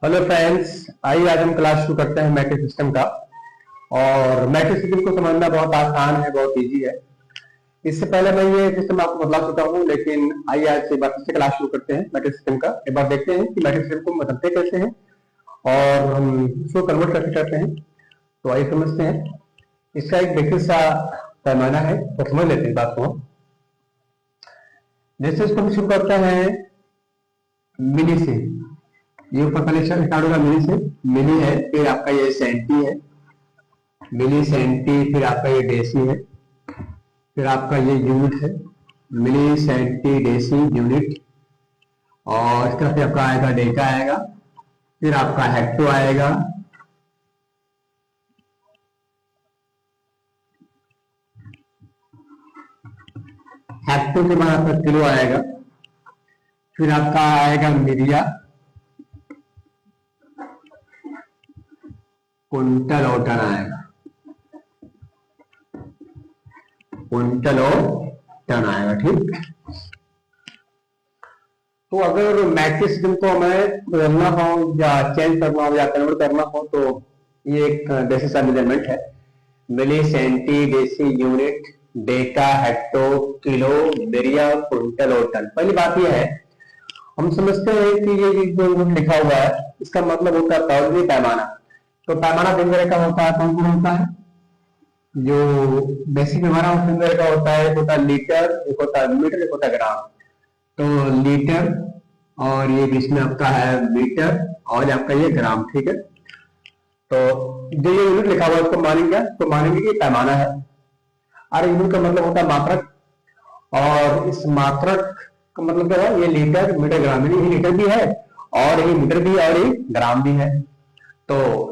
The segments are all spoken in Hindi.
हेलो फ्रेंड्स, आइए आज हम क्लास शुरू करते हैं मैट्रिक सिस्टम का। और मैट्रिक सिस्टम को समझना बहुत आसान है, बहुत इजी है। इससे पहले मैं ये सिस्टम आपको बता चुका हूँ, लेकिन आइए आज से बात से क्लास शुरू करते हैं मैट्रिक सिस्टम का। एक बार देखते हैं कि मैट्रिक सिस्टम को बदलते कैसे हैं और हम इसको कन्वर्ट कैसे करते हैं। तो आइए समझते हैं। इसका एक बेसिक सा पैमाना है, तो समझ लेते हैं बात को। जैसे इसको हम शुरू करते हैं मिली से। ये ऊपर पहले स्टार्ट होगा मिली से। मिली है, फिर आपका ये सेंटी है, मिली सेंटी, फिर आपका ये डेसी है, फिर आपका ये यूनिट है, मिली सेंटी डेसी यूनिट। और इसका फिर आपका आएगा डेका आएगा, फिर आपका हेक्टो आएगा, हेक्टो के बाद आपका किलो आएगा, फिर आपका आएगा मिलिया, कुंटल और टन आएगा, कुंटल और टन आएगा। ठीक। तो अगर मैट्रिक सिस्टम को हमें बदलना हो या चेंज करना हो या कन्वर्ट करना हो, तो ये एक बेसिक सा मेजरमेंट है। Milli centi deci unit deca hecto kilo बेरिया कुंटल और टन। पहली बात यह है, हम समझते हैं कि ये जो लिखा हुआ है इसका मतलब होता है तौलनीय पैमाना। तो पैमाना तीन तरह का होता है। कौन कौन होता है? जो बेसिक पैमाना तीन तरह का होता है। एक होता है लीटर, एक होता है मीटर, एक होता है ग्राम। तो लीटर और ये बीच में आपका है मीटर और आपका ये ग्राम। ठीक है। तो जो ये यूनिट लिखा हुआ है उसको मानेंगे, तो मानेंगे कि पैमाना है। और यूनिट का मतलब होता है मात्रक, और इस मात्रक का मतलब क्या है? ये लीटर मीटर ग्राम, ये लीटर भी है और ये मीटर भी है और ये ग्राम भी है। तो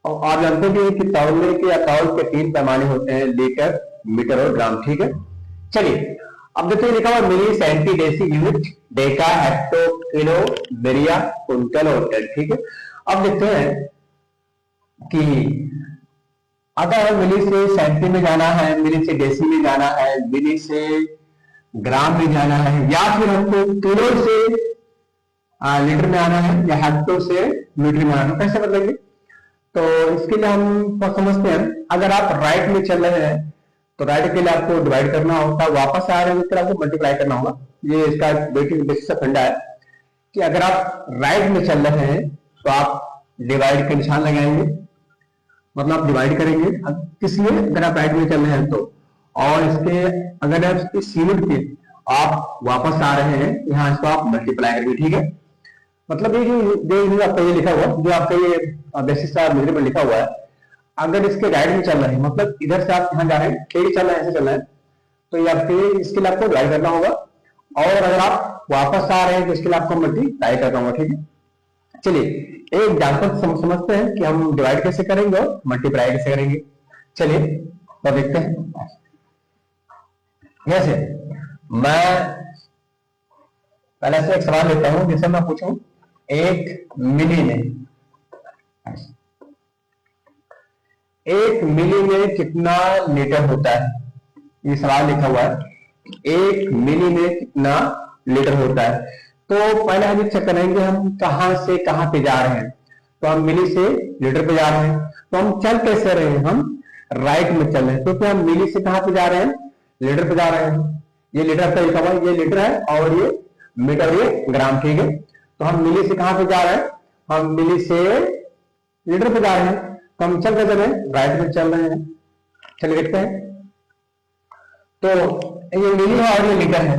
आप जानते हैं कि तौलने के या तौल के तीन पैमाने होते हैं, लीटर मीटर और ग्राम। ठीक है। चलिए अब देखते हैं, लिखा हुआ milli centi deci unit deca hecto kilo बेरिया कुंटल और टन। ठीक है। अब देखते हैं कि अगर मिली से सेंटी में जाना है, मिली से डेसी में जाना है, मिली से ग्राम में जाना है, या फिर हमको किलो से लीटर में आना है, या हेक्टो से मीटर में आना है, कैसे बदलेंगे? तो इसके लिए हम समझते हैं, अगर आप राइट में चल रहे हैं तो राइट के लिए आपको डिवाइड करना होगा, वापस आ रहे हैं तो आपको मल्टीप्लाई करना होगा। ये इसका बेसिक फंडा है कि अगर आप राइट में चल रहे हैं तो आप डिवाइड का निशान लगाएंगे, मतलब आप डिवाइड करेंगे। किस लिए? अगर आप राइट में चल रहे हैं तो। और इसके अगर आप इस यूनिट के आप वापस आ रहे हैं यहाँ, इसको आप मल्टीप्लाई करेंगे। ठीक है। मतलब ये जो आपका ये लिखा हुआ, जो आपका ये बेसिस का मेजरमेंट लिखा हुआ है, अगर इसके राइट में चल रहे हैं, मतलब इधर से आप यहाँ जा रहे हैं, ठीक चल रहे हैं, ऐसे चल रहे हैं, तो ये आपके इसके लिए आपको डिवाइड करना होगा। और अगर आप वापस आ रहे हैं तो इसके लिए आपको मल्टीप्लाई करना होगा। ठीक है। चलिए एक एग्जाम्पल समझते हैं कि हम डिवाइड कैसे करेंगे और मल्टीप्लाई कैसे करेंगे। चलिए तो देखते हैं। जैसे मैं पहले से एक सवाल लेता हूं, जैसे मैं पूछूं एक मिली में कितना लीटर होता है? ये सवाल लिखा हुआ है, एक मिली में कितना लीटर होता है। तो पहले हम चेक करेंगे हम कहां से कहां पे जा रहे हैं। तो हम मिली से लीटर पे जा रहे हैं, तो हम चल कैसे रहे हैं? हम राइट में चल रहे हैं, क्योंकि हम मिली से कहां पे जा रहे हैं? लीटर पे जा रहे हैं। ये लीटर पे लिखा हुआ है, ये लीटर है और ये मीटर, ये ग्राम। ठीक है। तो हम मिली से कहां पे जा रहे हैं? हम मिली से लीटर पे जा रहे हैं, तो हम चल रहे हैं, राइट में चल रहे हैं। चलिए देखते हैं। तो ये मिली है और ये लीटर है,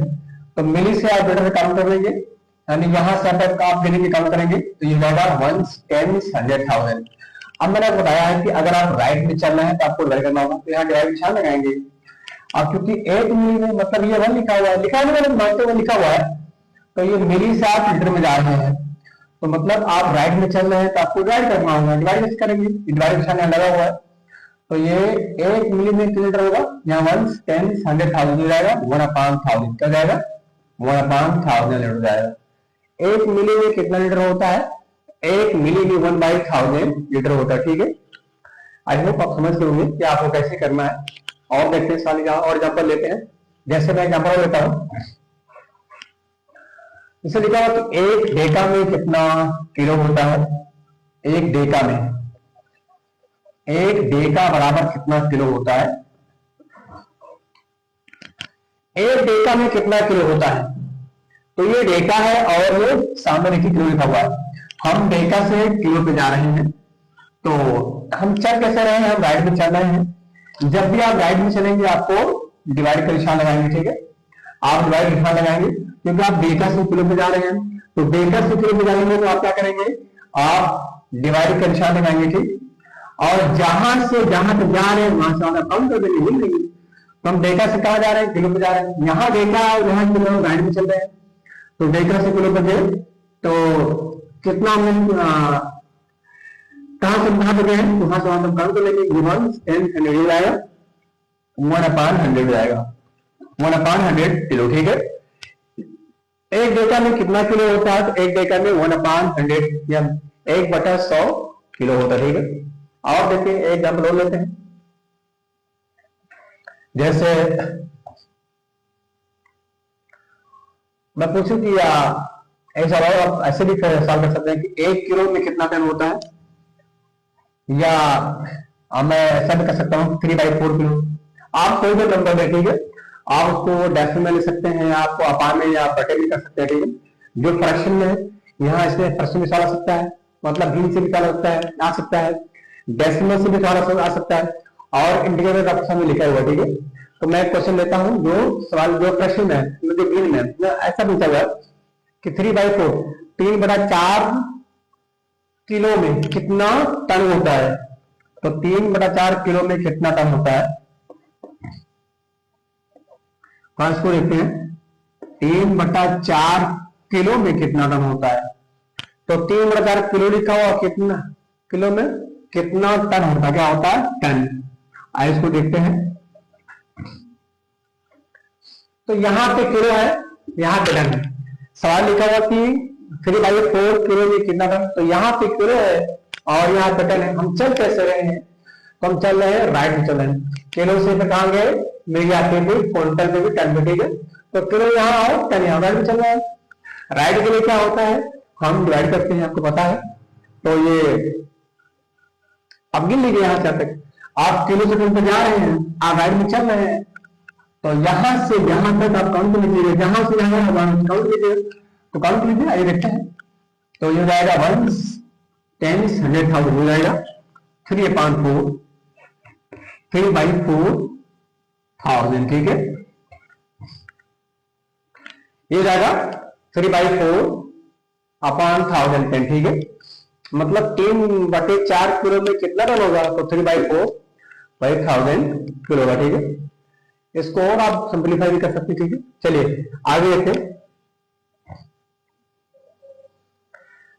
तो मिली से आप लीटर में काउंट कर लेंगे, यानी यहां से आप गिने के काउंट करेंगे तो ये होगा 1 10 100,000। अब मैंने आपको बताया है कि अगर आप राइट में चल रहे हैं तो आपको डिवाइड करना होगा, तो यहाँ डिवाइड निशान लगाएंगे। अब क्योंकि एक मिली में मतलब ये 1 लिखा हुआ है, लिखा हुआ लिखा हुआ है, तो ये मिली से आप लीटर में जा रहे हैं, तो मतलब आप राइट में चल रहे हैं तो आपको डिवाइड करना होगा। डिवाइड कैसे करेंगे? डिवाइड निशान यहाँ लगा हुआ है, तो ये एक मिली में कितना लीटर होगा? यहाँ 1 10 100,000 हो जाएगा, 1/1000 क्या जाएगा? 1/1000 लीटर हो जाएगा। एक मिली में कितना लीटर होता है? एक मिली में 1/1000 लीटर होता है। ठीक है। आई होप आप समझ गए होंगे कि आपको कैसे करना है। और देखते हैं साल और एग्जाम्पल लेते हैं। जैसे मैं एग्जाम्पल लेता हूं, इसे लिखा हुआ कि एक डेका में कितना किलो होता है। एक डेका में, एक डेका बराबर कितना किलो होता है। एक डेका में कितना किलो होता है, तो ये डेका है और ये सामने देखिए किलो लिखा हुआ है। हम डेका से किलो पे जा रहे हैं, तो हम चल कैसे रहे हैं, हम राइट में चल रहे हैं। जब भी आप राइट में चलेंगे आपको डिवाइड का निशान लगाएंगे, ठीक है, आप डिवाइड निशान लगाएंगे क्योंकि आप डेका से किलो पे जा रहे हैं। तो डेका से किलो पे जाएंगे तो आप क्या करेंगे, आप डिवाइड का निशान लगाएंगे, ठीक, और जहां से जहां तक जा रहे हैं वहां से वहां काउंट कर देंगे, मिल गई। तो हम डेका से कहा जा रहे हैं, किलो पे जा रहे हैं। यहाँ डेका और यहाँ किलो राइट में चल रहे हैं, तो डेका से किलो पे गए तो कितना हमने कहां से कहां पे गए हैं, वहां से वहां तक काउंट कर लेंगे। 1/10 आएगा, 1/100 आएगा, 1/100 किलो, ठीक है। एक डेका में कितना किलो होता है, तो एक डेका में 1/100 या 1/100 किलो होता है, ठीक है। और देखिए एक एग्जाम्पल और लेते हैं, जैसे मैं पूछूं कि ऐसा आप ऐसे भी सवाल कर सकते हैं कि 1 किलो में कितना टन होता है, या मैं ऐसा भी कर सकता हूँ 3/4 किलो। आप कोई भी नंबर दें, ठीक है, आप उसको डेसिमल में ले सकते हैं, आपको अपार में या बटे में कर सकते हैं, ठीक है। जो फ्रैक्शन में है, यहाँ इसमें फ्रैक्शन भी सवाल आ सकता है, मतलब भिन्न से भी सवाल आ सकता है, डेसिमल से भी सवाल आ सकता है, और इंटीग्रल ऑप्शन में लिखा हुआ, ठीक है। तो मैं क्वेश्चन लेता हूं, जो सवाल जो प्रश्न में मुझे भिन्न में ऐसा पूछा हुआ कि 3/4 3/4 किलो में कितना टन होता है, तो 3/4 किलो में कितना टन होता है, इसको देखते हैं। 3/4 किलो में कितना टन होता है, तो 3/4 किलो लिखा हुआ, कितना किलो में कितना टन होता है, क्या होता है, टन। आइए इसको देखते हैं। तो यहां पे किलो है, यहां पे टन है। सवाल लिखा हुआ कि 3/4 किलो में कितना टन, तो यहाँ पे किलो है और यहाँ पे टन है। हम चल कैसे रहे हैं, तो हम चल रहे हैं राइट में चल रहे हैं। किलो से फिर कहां गए, मेरी आपके भी क्विंटल पे भी टन पे, ठीक है। तो किलो यहाँ आओ, टन यहाँ, राइट में चल रहा है। राइट के लिए क्या होता है, हम डिवाइड करते हैं, आपको पता है। तो ये अब गिन लीजिए यहाँ से तक, आप किलो से टन पे जा रहे हैं, आप राइट में चल रहे हैं, तो यहां से यहां तक आप काउंट कर लीजिए, जहां से यहां काउंट कीजिए, तो काउंट लीजिए। आइए देखते हैं। तो ये हो जाएगा 1 10 100,000 हो जाएगा, 3/4 3/4,000, ठीक है। ये जाएगा 3/4/1000 टन, ठीक है। मतलब 3/4 किलो में कितना टन होगा, तो 3/4/1000 किलो होगा, ठीक है। इसको और आप सिंपलीफाई भी कर सकते हैं, ठीक है। चलिए आगे देखते हैं।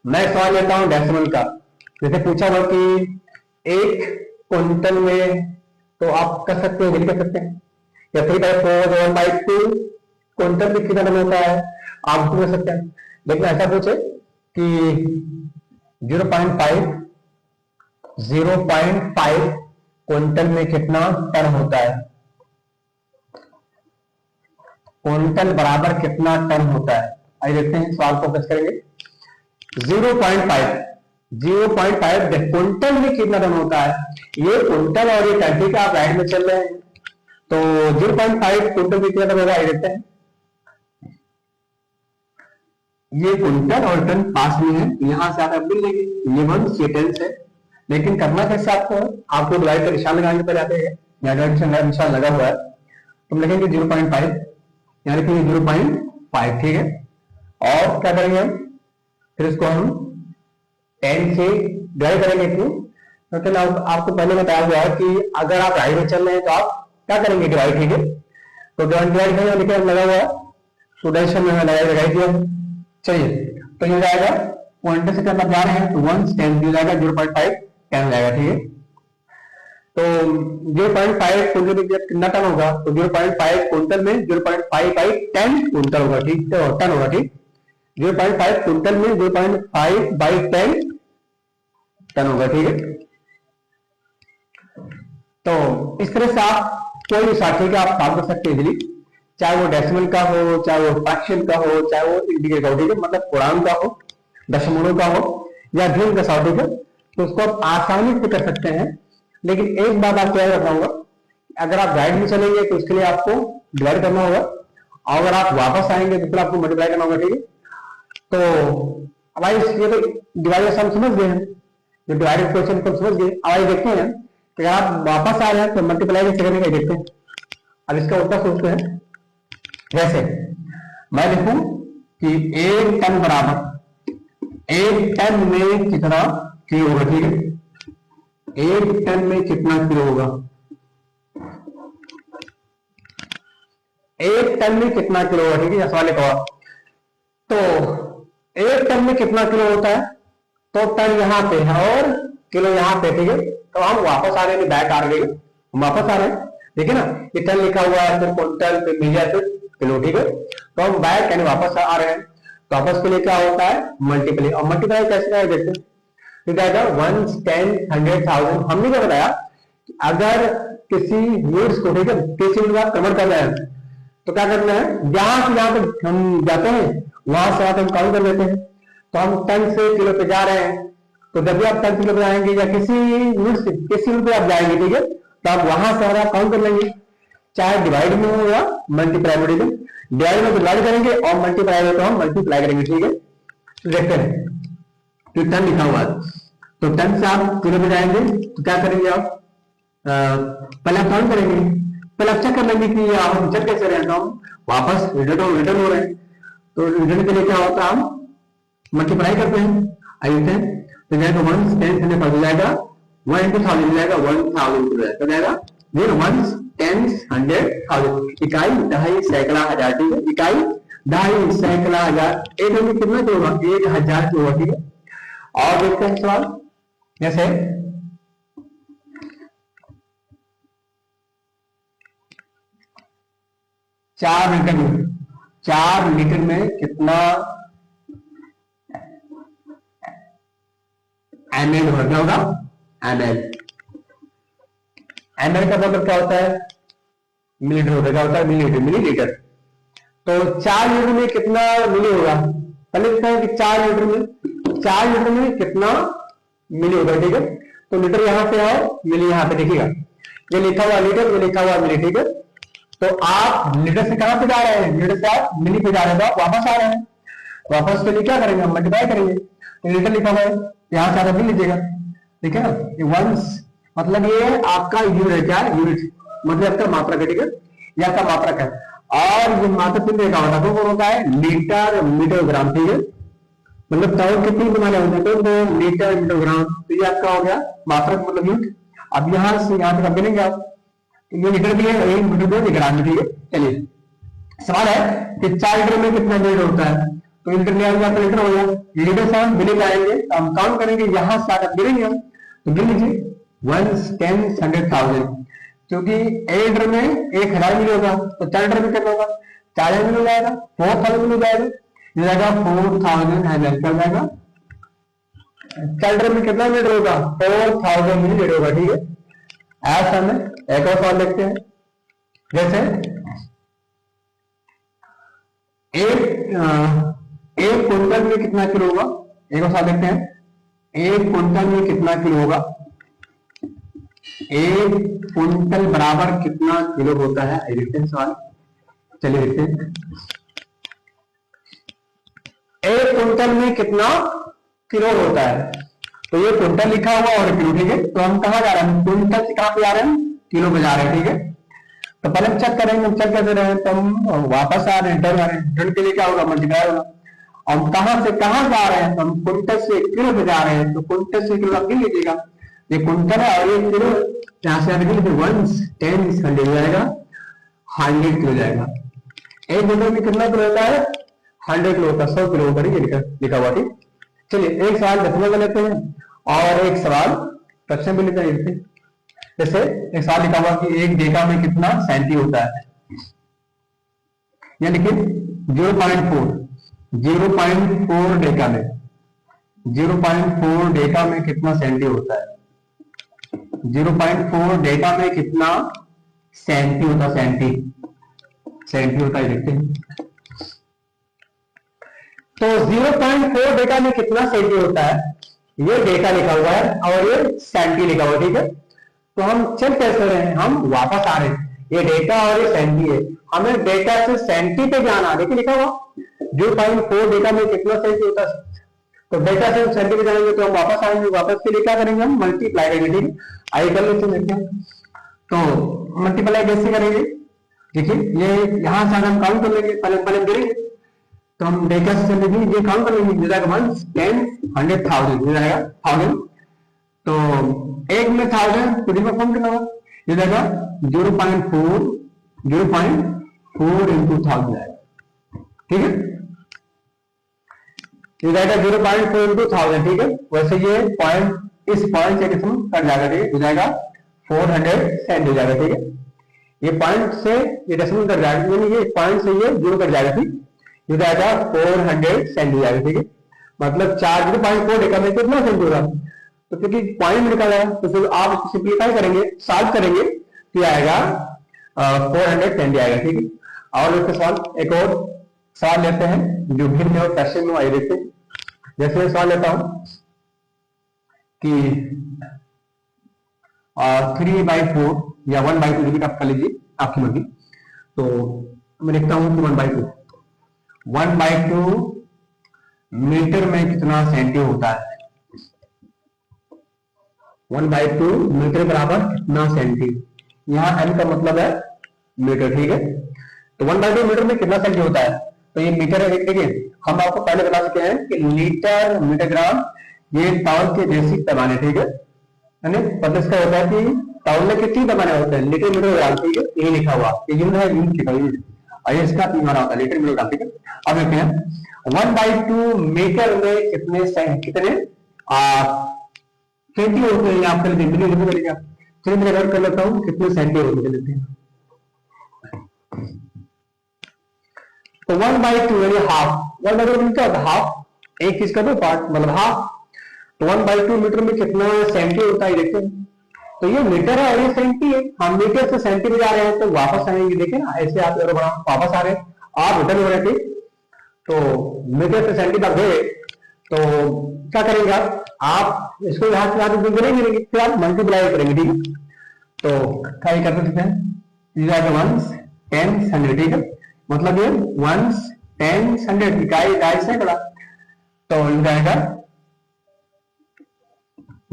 मैं सवाल लेता हूं डेसिमल का। जैसे पूछा हुआ कि 1 क्विंटल में, तो आप कर सकते हैं, कर सकते हैं, या 3/4 1/2 क्विंटल में कितना टन होता है, आप कर सकते हैं। लेकिन ऐसा पूछे कि 0.5 क्विंटल में कितना टन होता है, क्विंटल बराबर कितना टन होता है। आइए देखते हैं, सवाल फोकस करेंगे। 0.5 क्विंटल में कितना टन होता है, ये क्विंटल और ये टन, ठीक है। आप राइट में चल रहे हैं, तो 0.5 क्विंटल में कितना टन होगा, आइए देखते हैं। ये क्विंटल और टन पास में है, यहां से आप मिल लेंगे, ये 1 ये 10 है। लेकिन करना कैसे, आपको डिवाइड का निशान लगाने पर जाते हैं, या निशान लगा हुआ है, तो हम लिखेंगे 0.5, यहाँ लिखेंगे 0.5, ठीक है। और क्या करेंगे हम, फिर इसको हम 10 से डिवाइड करेंगे, क्यों, क्योंकि आपको पहले बताया हुआ है कि अगर आप राइट में चल रहे हैं तो आप क्या करेंगे, डिवाइड, ठीक है। तो डिवाइड करेंगे, लिखे लगा हुआ है, स्टूडेंट में लगाई दिया। चलिए, तो ये जाएगा पॉइंट से करना जा रहे हैं, तो 1 10 हो जाएगा, 0.5 10 हो जाएगा, ठीक है। तो 0.5 क्विंटल में कितना टन होगा, तो 0.5 क्विंटल में 0.5/10 क्विंटल होगा, ठीक, टन होगा, ठीक। 0.5 क्विंटल में 0.5/10 टन होगा, ठीक है। तो इस तरह से आप कोई भी साथी का आप सॉल्व कर सकते हैं इजीली। चाहे वो डेसिमल का हो, चाहे वो फ्रैक्शन का हो, चाहे वो इंटीग्रल का हो, ठीक है, मतलब पूर्णांक का हो, दशमलव का हो या भिन्न का हो, ठीक है, तो उसको आप आसानी से कर सकते हैं। लेकिन एक बात आपको याद रखना होगा, अगर आप गाइड में चलेंगे तो उसके लिए आपको डिवाइड करना होगा, और अगर आप वापस आएंगे तो फिर आपको मल्टीप्लाई करना होगा, ठीक है। तो अब आइए ये तो डिवाइड हम समझ गए हैं, जो डिवाइडेड क्वेश्चन को समझ गए। अब आइए देखते हैं कि अगर आप वापस आ रहे हैं तो मल्टीप्लाई कैसे करने का देखते हैं। अब इसका उल्टा सोचते हैं, जैसे मैं लिखूं कि 1 टन बराबर, 1 टन में कितना किलो होगा, ठीक है, 1 टन में कितना किलो होगा, 1 टन में कितना किलो होगा, ठीक है, सवाल लिखा हुआ। तो 1 टन में कितना किलो होता है, तो टन यहां पे है और किलो यहां पे, ठीक है। तो हम वापस आ रहे हैं, बैक आ रहे हैं, वापस आ रहे हैं, देखिए ना, ये टन लिखा हुआ है, फिर क्विंटल, फिर मीटर, फिर किलो, ठीक है। तो हम बैक यानी वापस आ रहे हैं, तो वापस के लिए क्या होता है, मल्टीप्लाई। और मल्टीप्लाई कैसे आएगा देखते हैं, तो क्या आएगा 1, 10, 100,000। हमने क्या बताया, अगर किसी यूनिट्स को, ठीक है, किसी यूनिट में कन्वर्ट करना है तो क्या करना है, जहां से जहां तक हम जाते हैं वहां से हम काउंट कर लेते हैं। तो हम टन से किलो पे जा रहे हैं, तो जब भी आप टन किलो पे जाएंगे या किसी यूनिट से किसी यूनिट पे आप जाएंगे, ठीक है, तो आप वहां से आप काउंट कर लेंगे, चाहे डिवाइड में हो या मल्टीप्लाई में, ठीक है। डिवाइड में डिवाइड करेंगे और मल्टीप्लाई में तो हम मल्टीप्लाई करेंगे, ठीक है। तो देखते हैं, तो टन लिखा हुआ है, तो टन से आप किलो पे जाएंगे तो क्या करेंगे आप, पहले आप काउंट करेंगे, पहले आप चेक कर लेंगे कि हम चेक कैसे रहे हैं, तो हम वापस रिटर्न हो रहे हैं, तो रिटर्न के लिए क्या होता है, हम मल्टीप्लाई करते हैं, आइए तो जाएगा 1 10 से पड़ जाएगा 1 into 1000 जाएगा 1000 तो जाएगा 1 10 100,000। इकाई, दहाई, सैकड़ा, हजार, ठीक है, इकाई, दहाई, सैकड़ा, हजार, एक में कितना जो होगा 1000 जो होगा, ठीक है। और देखते हैं सवाल, जैसे 4 लीटर में कितना ml होगा, क्या होगा, ml। ml का मतलब क्या होता है, मिलीलीटर होता है, क्या होता है, मिलीलीटर, मिलीलीटर। तो 4 लीटर में कितना मिली होगा, पहले देखते हैं कि 4 लीटर में कितना मिली होगा, ठीक है। तो लीटर यहां पे आओ, मिली यहां पे, देखिएगा ये लिखा हुआ लीटर, ये लिखा हुआ मिली, ठीक है। तो आप लीटर से कहां पे जा रहे हैं, लीटर से आप मिली पे जा रहे हैं, तो आप वापस आ रहे हैं, वापस के लिए क्या करेंगे, हम मल्टीप्लाई करेंगे। तो लीटर लिखा हुआ है, यहाँ से आप मिल लीजिएगा, ठीक है ना, ये वंस मतलब ये आपका यूनिट है, क्या यूनिट मतलब आपका मात्रक है, ठीक है, ये आपका मात्रक है। और ये मात्रक कितने का होता है, वो होता है लीटर मीटर ग्राम, ठीक है, मतलब तौल कितनी बनाने होते हैं, तो लीटर मीटर ग्राम, तो ये आपका हो गया मात्रक मतलब यूनिट। अब यहाँ से यहाँ तक गिनेंगे आप, तो ये लीटर भी है, 1 मीटर भी है, ग्राम भी, ठीक है। चलिए सवाल है कि 4 लीटर में कितना लीटर होता है, तो लीटर ले आएंगे, लीटर हो गया, लीटर से हम मिली जाएंगे, तो हम काउंट करेंगे, यहां से आकर गिरेंगे हम, तो गिन लीजिए 1 10 100,000, क्योंकि 1 लीटर में 1000 मिली होगा, तो 4 लीटर में कितना होगा, 4000 मिल जाएगा, 4000 मिल जाएगा, ये जाएगा 4000 ml कर जाएगा। 4 लीटर में कितना लीटर होगा, 4000 मिलीलीटर होगा, ठीक है। ऐसा में एक और सवाल देखते हैं, जैसे एक क्विंटल में कितना किलो होगा, एक और सवाल देखते हैं, 1 क्विंटल में कितना किलो होगा, 1 क्विंटल बराबर कितना किलो होता है, देखते हैं सवाल, चलिए देखते हैं। 1 क्विंटल में कितना किलो होता है, तो ये क्विंटल लिखा हुआ और किलो, ठीक है। तो हम कहां जा रहे हैं, क्विंटल से कहां पे जा रहे हैं, किलो पे जा रहे हैं, ठीक है। तो पहले हम चेक करेंगे, हम चेक कैसे रहे हैं, तो हम वापस आ रहे हैं, रिटर्न आ रहे हैं, रिटर्न के लिए क्या होगा, मल्टीप्लाई होगा। हम कहां से कहां जा रहे हैं, तो हम क्विंटल से किलो पे जा रहे हैं, तो क्विंटल से किलो आप गिन लीजिएगा, ये क्विंटल है और ये किलो, यहां से गिन लीजिए 1 10 100 जाएगा, 100 किलो जाएगा। 1 क्विंटल में कितना किलो होता है, 100 किलो होता है, 100 किलो होता है, लिखा हुआ, ठीक। चलिए एक सवाल डेसिमल में लेते हैं और एक सवाल फ्रैक्शन में लेते हैं। जैसे एक सवाल लिखा हुआ कि 1 डेका में कितना सेंटी होता है, यानी कि 0.4 डेका में 0.4 डेका में कितना सेंटी होता है, 0.4 डेका में कितना सेंटी होता है, सेंटी होता है, देखते हैं। तो 0.4 डेका में कितना सेंटी होता है, ये डेका लिखा हुआ है और ये सेंटी लिखा हुआ है, ठीक है। तो हम चेक कैसे रहे हैं, हम वापस आ रहे हैं, ये डेका और ये सेंटी है, हमें डेका से सेंटी पे जाना, देखिए लिखा हुआ 0.4 डेका में कितना सेंटी होता है। तो डेका से सेंटी पे जाएंगे तो हम वापस आएंगे, वापस के लिए क्या करेंगे, हम मल्टीप्लाई करेंगे, ठीक है। आइए कर लेते हैं, तो मल्टीप्लाई कैसे करेंगे, देखिए ये यहां से हम काउंट कर लेंगे, पहले पहले गिरेंगे, तो हम डेका से चलेंगे, ये काउंट कर लेंगे, जाएगा 1 10 100 1000, ये जाएगा 1000, तो एक में 1000 टू दी पावर 4 कितना होगा, ये जाएगा 0.4 इंटू 1000 जाएगा, ठीक है। ये जाएगा 0.4 इंटू 1000, ठीक है। वैसे ये पॉइंट, इस पॉइंट से कितना कट जाएगा, ठीक है, हो जाएगा 400 सेंट हो जाएगा, ठीक है। ये पॉइंट से ये डेसिमल कट जाएगा, यानी ये पॉइंट से ये 0 कट जाएगा, ठीक, ये जाएगा 400 सेंट हो जाएगा, ठीक है। मतलब 0.4 डेका में कितना सेंट होगा, तो क्योंकि पॉइंट में निकाला है तो फिर आप सिंप्लीफाई करेंगे, सॉल्व करेंगे तो आएगा 400 सेंट आएगा, ठीक है। और इसके सवाल, एक और सवाल लेते हैं जो भिन्न और क्वेश्चन में आए, देखते हैं। जैसे सवाल लेता हूं कि 3/4 या 1/2 लिमिट आप कर लीजिए, आपकी मर्जी। तो मैं लिखता हूं कि 1/2 मीटर में कितना सेंटी होता है, 1/2 मीटर बराबर कितना सेंटी, यहाँ m का मतलब है मीटर, ठीक है। तो 1/2 मीटर में कितना सेंटी होता है, तो ये मीटर है, देखिए हम आपको पहले बता चुके हैं कि लीटर मीटर ग्राम ये ताउल के बेसिक पैमाने, ठीक है। मतलब इसका होता है कि ताउल में कितने पैमाने होते हैं, लीटर मीटर ग्राम, ठीक है, ये लिखा हुआ, ये यूनिट है, यूनिट लिखा हुआ, और ये इसका पैमाना होता है लीटर मीटर ग्राम, ठीक है। अब देखते हैं 1/2 मीटर में कितने सेंटी होते हैं, आपके लिए मिली करेगा। चलिए मैं नोट कर लेता हूँ कितने सेंटी होते हैं, देखते हैं। तो 1/2 यानी हाफ, 1/2 क्या होता है, हाफ, एक चीज का दो पार्ट मतलब हाफ। तो 1/2 मीटर में कितना सेंटी होता है, देखते हैं। तो ये मीटर है और ये सेंटी है, हम मीटर से सेंटी में जा रहे हैं तो वापस आएंगे, देखिए ना ऐसे आप वापस आ रहे हैं, आप रिटर्न हो रहे थे, तो मीटर से सेंटी तक गए तो क्या करेंगे आप इसको यहां से यहां तक गिरेंगे, फिर आप मल्टीप्लाई करेंगे, ठीक है। तो क्या कर सकते हैं, 1 10 100, ठीक है, मतलब ये 1 10 100 इकाई सैकड़ा, तो जाएगा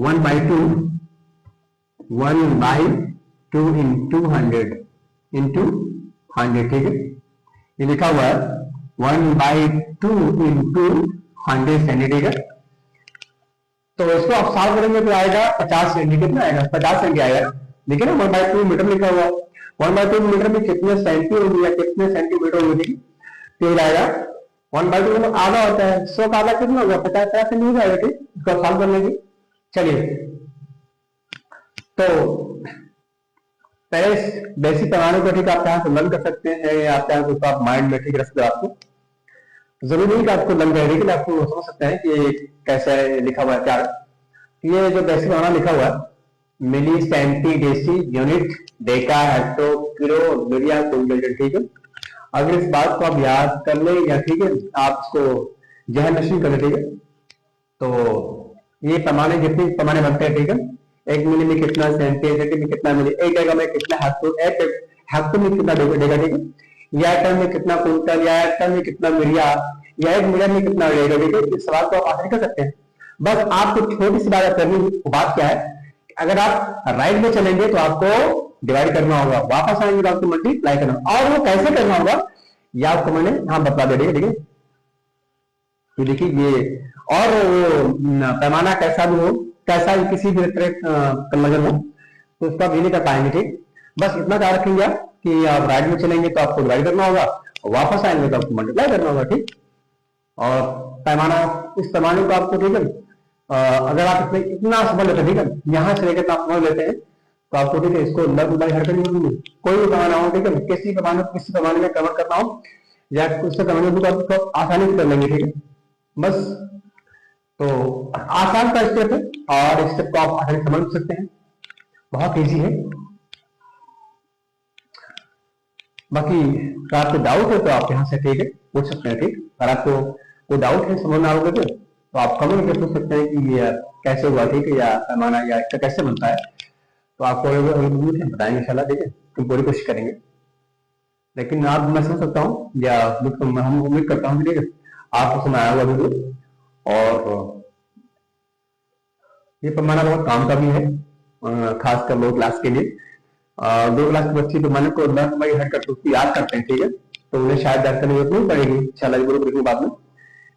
1/2 इंटू 100, ठीक है। ये लिखा हुआ है 1/2 इंटू 100 सेंटी, ठीक है। तो इसको आप सॉल्व करेंगे तो आएगा 50 सेंटी, कितना आएगा 50 सेंटी आएगा, देखिए ना 1/2 मीटर लिखा हुआ, 1/2 मीटर में कितने सेंटी होगी या कितने सेंटीमीटर होगी, तो आएगा 1/2 में आधा होता है, 100 का आधा कितना होगा 50 सेंटी हो जाएगा, ठीक, इसको सॉल्व कर लेंगे। चलिए तो पहले बेसिक पैमाने को ठीक आप यहाँ से लर्न कर सकते हैं, या आप चाहें तो आप माइंड में ठीक रख सकते, आपको जरूरी नहीं कि आपको लर्न करें, लेकिन आपको समझ सकते हैं कि कैसे लिखा हुआ है क्या। ये जो बेसिक पैमाना लिखा हुआ है, milli centi deci unit deca hecto kilo मीडिया क्विंटल, ठीक है। अगर इस बात को आप याद कर ले, या ठीक है आप इसको जहन नशीन कर ले, ठीक है। तो ये पैमाने जितने पैमाने बनते हैं, ठीक है, 1 मिली में कितना सेंटी, सेंटी में कितना मिली, एक जगह में कितना हेक्टो, एक हेक्टो में कितना डेगा, ठीक है, या टन में कितना कुंटल, या टन में कितना मीडिया, या 1 मीडिया में कितना डेगा, ठीक है। इस सवाल को आप आसानी कर सकते हैं। बस आपको छोटी सी बात करनी, बात क्या है, अगर आप राइट में चलेंगे तो आपको डिवाइड करना होगा, वापस आएंगे तो आपको मल्टीप्लाई करना, और वो कैसे करना होगा ये आपको मैंने यहाँ बता दिया, ठीक है। तो देखिए ये, और वो पैमाना कैसा भी हो, कैसा भी किसी भी तरह नजर हो, तो उसका भी नहीं कर पाएंगे, ठीक। बस इतना ध्यान रखेंगे कि आप राइट में चलेंगे तो आपको डिवाइड करना होगा, वापस आएंगे तो आपको मल्टीप्लाई करना होगा, ठीक। और पैमाना, इस पैमाने को आपको, ठीक है, अगर आप इतना समझ लेते हैं, ठीक है, यहाँ से लेकर आप समझ लेते हैं तो आपको, ठीक है, इसको लगभग हर करनी होगी, कोई भी पैमाना हो, ठीक है, किसी पैमाने में कवर करना हो या उससे पैमाने को आपको आसानी से कर लेंगे, ठीक है। बस तो आसान का स्टेप है और इस स्टेप को आप आसानी समझ सकते हैं, बहुत इजी है। बाकी अगर आपको डाउट है तो आप यहाँ से ठीक है पूछ सकते हैं, ठीक। अगर आपको कोई डाउट है समझ में आओगे तो आप कमेंट करके पूछ सकते हैं कि ये कैसे हुआ, ठीक है, या पैमाना या इसका कैसे बनता है, तो आपको बताएंगे इंशाल्लाह, ठीक है, तुम पूरी कोशिश करेंगे। लेकिन आप मैं समझ सकता हूँ या हम उम्मीद करता हूँ, ठीक है, आपको समझ आया होगा वीडियो। और ये पैमाना बहुत काम का भी है, खासकर 2 क्लास के लिए। 2 क्लास के बच्चे तो मैंने को हट करके उसको याद करते हैं, ठीक है, तो उन्हें शायद याद करने की जरूरत नहीं पड़ेगी इंशाल्लाह वीडियो देखने के बाद में,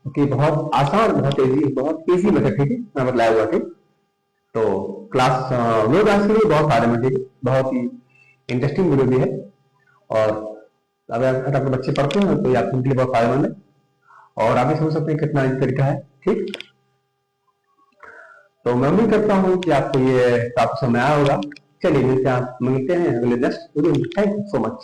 क्योंकि बहुत आसान, बहुत ईजी मेथड, ठीक है, मैं बताया हुआ, ठीक। तो क्लास 2 क्लास के लिए बहुत फायदेमंद, ठीक है, बहुत ही इंटरेस्टिंग वीडियो भी है। और अगर आपके बच्चे पढ़ते हैं तो ये आपके लिए बहुत फायदेमंद है, और आप भी समझ सकते हैं कितना ईजी तरीका है, ठीक। तो मैं उम्मीद करता हूँ कि आपको ये काफी समझ आया होगा। चलिए मिलते हैं अगले नेक्स्ट वीडियो में। Thank you so much.